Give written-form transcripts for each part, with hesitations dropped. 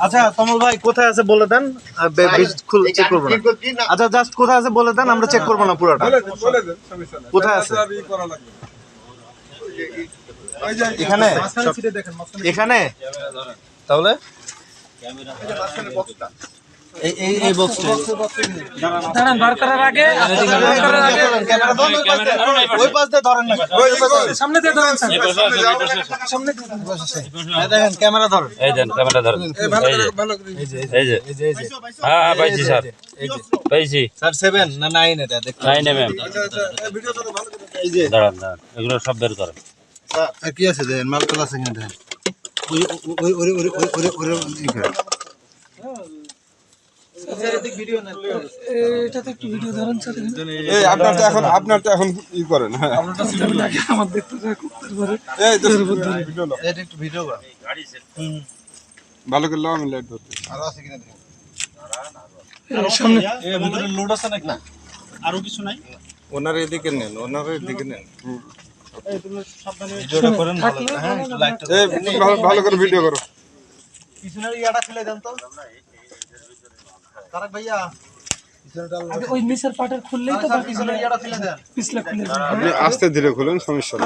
আচ্ছা তমল ভাই কোথায় আছে বলে দেন, চেক করবো না। আচ্ছা জাস্ট কোথায় আছে বলে দেন, আমরা চেক করবো না পুরোটা। কোথায় আছে? এখানে এখানে তাহলে এই বক্সটা দাঁড়ান, বার করার আগে ক্যামেরা ধরুন, ওই পাশ দিয়ে ধরেন না, সামনে দিয়ে ধরেন, সামনে দেখেন ক্যামেরা ধরেন, এই দেন ক্যামেরা ধরেন, এই যে হ্যাঁ পাইছি স্যার, পাইছি স্যার 7 না 9 এটা দেখুন, 9 mm। এই যে দাঁড়ান দাঁড়ান, এগুলো সব বের করেন। স্যার কি আছে দেখেন, মালকল আছে কিনা দেখেন, ওই ওই ওই ওই ওই ওই আপনার তো এখন ই করেন, হ্যাঁ একটু ভিডিও কর, ভালো করে লাও, আমি লাইট ধরতে। আরো আছে কিনা দেখেন, সামনে ভিতরে লোড আছে নাকি না, আরো কিছু নাই, ওনার এদিকে নেন, ওনার এদিকে নেন, ভিডিওটা করেন ভালো করে, হ্যাঁ একটু লাইটটা ভালো করে ভিডিও করো। পিছনের ইয়াটা খুলে দেন তো তারক ভাইয়া, আগে ওই নিচের পাটের খুললেই তো বাকি পিছনের ইয়াটা খুলে দেন, পিছলে খুলে আপনি আস্তে ধীরে খুলেন, সমস্যা নেই।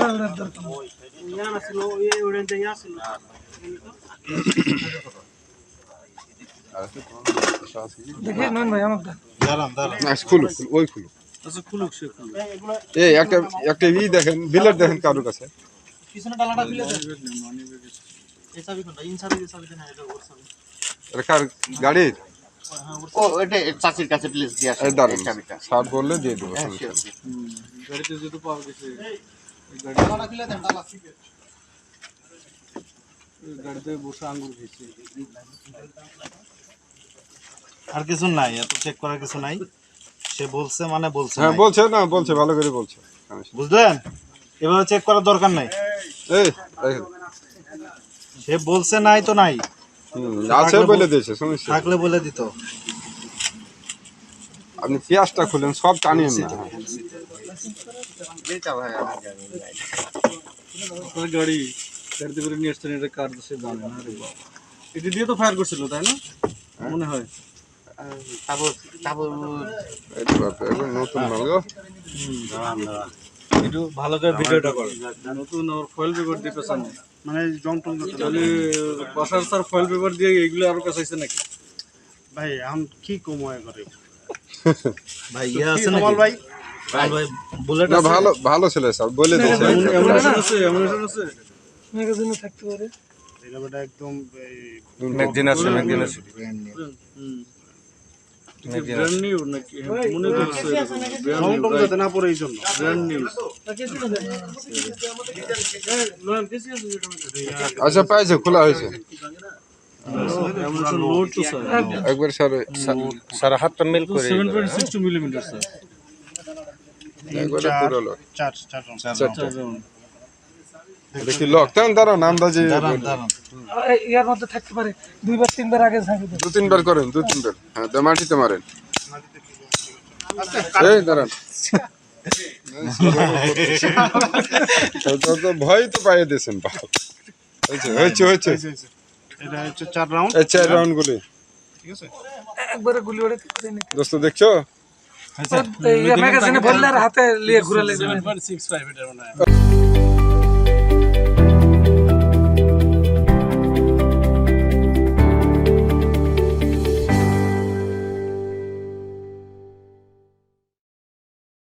দেখি নন ভাই আমাকে দাঁড়ান দাঁড়ান, আচ্ছা খুলুক, ওই খুলুক। আচ্ছা খুলুক, সে খুলুক, এই একটা ই দেখেন, বিলেট দেখেন কারোর কাছে। পিছনের ডালাটা খুলে দেন, এই চাবি কোনটা, ইন চাবি দেন, এটা ওর চাবি, এটা কার গাড়ির? ও এটা চাচির কাছে প্লিজ দিয়ে আসেন এই দাঁড়ান, চাবিটা। স্যার বললে দিয়ে দেবো, সমস্যা নেই। গাড়িতে যেতে পাওয়া গেছে, ডালাটা খুলে দেন, ডালা গাড়িতে বসে আঙ্গুর খেয়েছে, আর কিছু নাই, এত চেক করার কিছু নাই, সে বলছে মানে বলছে, হ্যাঁ বলছে না, বলছে ভালো করে বলছে, বুঝলেন, এভাবে চেক করার দরকার নাই, এই দেখেন সে বলছে নাই তো নাই, আছে বলে দিয়েছে, সমস্যা নেই। থাকলে বলে দিত, আপনি পেঁয়াজটা খুলেন, সব টানিয়েন না। গাড়ি গাড়িতে করে নিয়ে আসছেন, এটা কার সে জানে না, রে বাবা, এটা দিয়ে তো ফায়ার করছিল তাই না, মনে হয়, এই তো বাপ, এখন নতুন মাল গো। একটু ভালো করে ভিডিওটা করো, নতুন ওর ফয়েল পেপার দিয়ে পেছানো, মানে জং টং তাহলে বসার স্যার ফয়েল পেপার দিয়ে এগুলো আরো পেছাইছে নাকি ভাই, এখন কি কময় করে ভাই, ইয়ে আছে না ভাই, ভাই বুলেট না ভালো ভালো ছেলে স্যার, বলে দিয়েছে। এমুনেশন আছে, এমুনেশন আছে, ম্যাগাজিনে থাকতে পারে, এটা বেটা একদম ম্যাগজিন আছে, ম্যাগজিন আছে। ব্র্যান্ড নিউ নাকি, মনে করছে রং টং যাতে না পড়ে, এই জন্য ব্র্যান্ড নিউ। আচ্ছা পাইছে, খোলা হয়েছে লোড তো স্যার একবার, স্যার স্যার হাতটা মিল করে 7.62 মিলিমিটার স্যার, একবারে পুরো লোক। চার দেখি লক তেন দাঁড়ান, আন্দাজে ইয়ার মধ্যে থাকতে পারে, দুইবার তিনবার আগে ঝাঁকি দেন, 2-3 বার করেন, 2-3 বার, হ্যাঁ তো মাটিতে মারেন। এই দাঁড়ান, তো ভয় তো পাইয়ে দিয়েছেন বাপ, হয়েছে হয়েছে, এটা হচ্ছে 4 রাউন্ড, এই 4 রাউন্ড গুলি, ঠিক আছে, একবারে গুলি ওড়ে দিতে নেই, দোস্ত দেখছো, ম্যাগাজিনে বললে আর হাতে লিয়ে ঘুরে লাগবে।